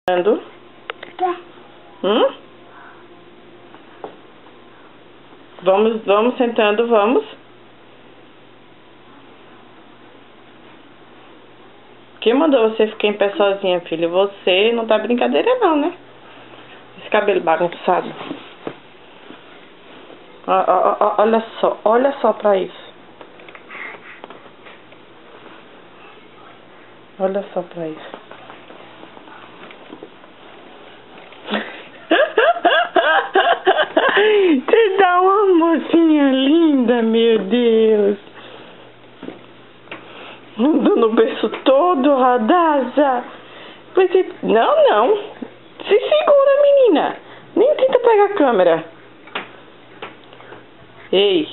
Ando. Vamos sentando, vamos. Quem mandou você ficar em pé sozinha, filha? Você não tá brincadeira não, né? Esse cabelo bagunçado. Olha só pra isso. Olha só pra isso. Você dá uma mocinha linda, meu Deus. Andando no berço todo, Radassa. Não. Se segura, menina. Nem tenta pegar a câmera. Ei.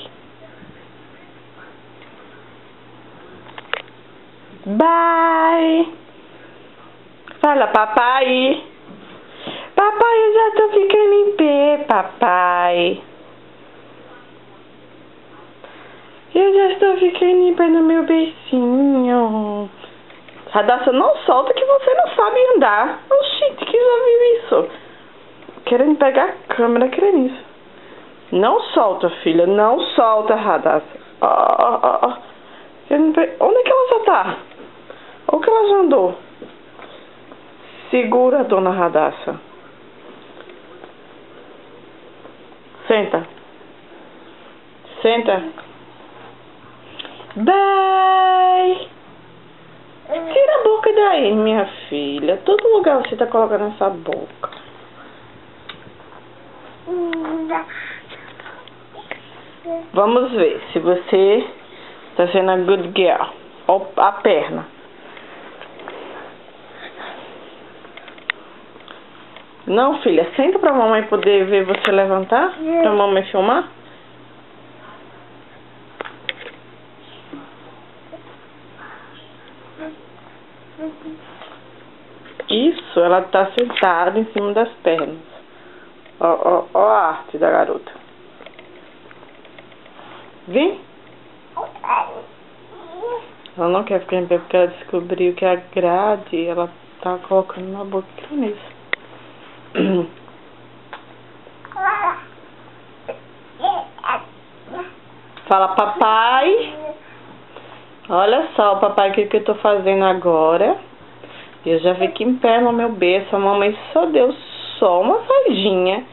Bye. Fala, papai. Papai, eu já tô ficando em pé, papai. Eu já estou ficando em pé no meu bercinho. Radassa, não solta que você não sabe andar. Oxi, que já viu isso? Querendo pegar a câmera, querendo isso. Não solta, filha. Não solta, Radassa. Onde é que ela já tá? Ou que ela já andou? Segura, dona Radassa. Senta. Senta. Bye. Tira a boca daí, minha filha. Todo lugar você tá colocando essa boca. Vamos ver se você tá sendo a good girl. Ó, a perna. Não, filha, senta pra mamãe poder ver você levantar. Pra mamãe filmar. Isso, ela tá sentada em cima das pernas. Ó a arte da garota. Vem. Ela não quer ficar em pé porque ela descobriu que a grade ela tá colocando na boca nisso. Fala, papai. Olha só, papai, o que eu tô fazendo agora. Eu já fiquei em pé no meu berço. A mamãe só deu uma saidinha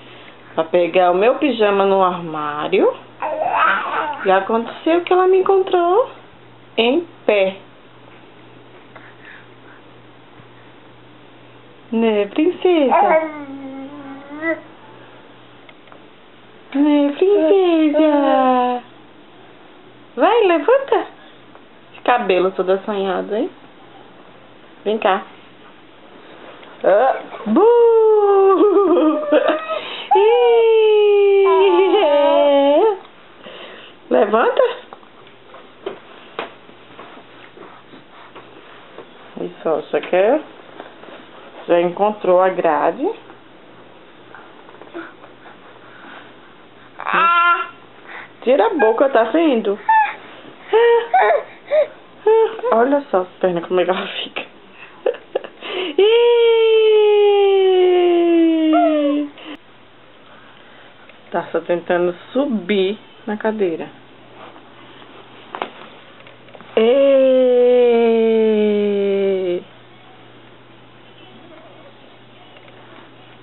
pra pegar o meu pijama no armário. E aconteceu que ela me encontrou em pé. Né, princesa? Né, princesa? Vai, levanta. Esse cabelo todo assanhado, hein? Vem cá. Levanta. Isso, você quer? Já encontrou a grade. Tira a boca, tá vendo? Olha só as pernas, como é que ela fica. Tá só tentando subir na cadeira.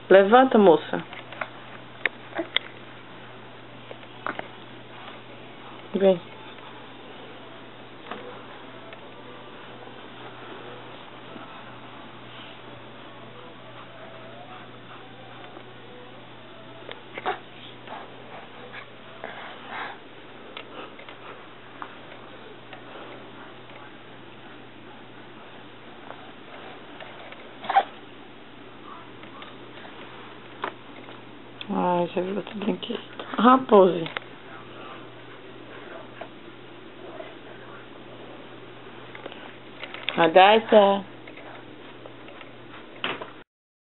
Levanta, moça. Vem. Ai, já viu outro brinquedo. Raposa. Radassa.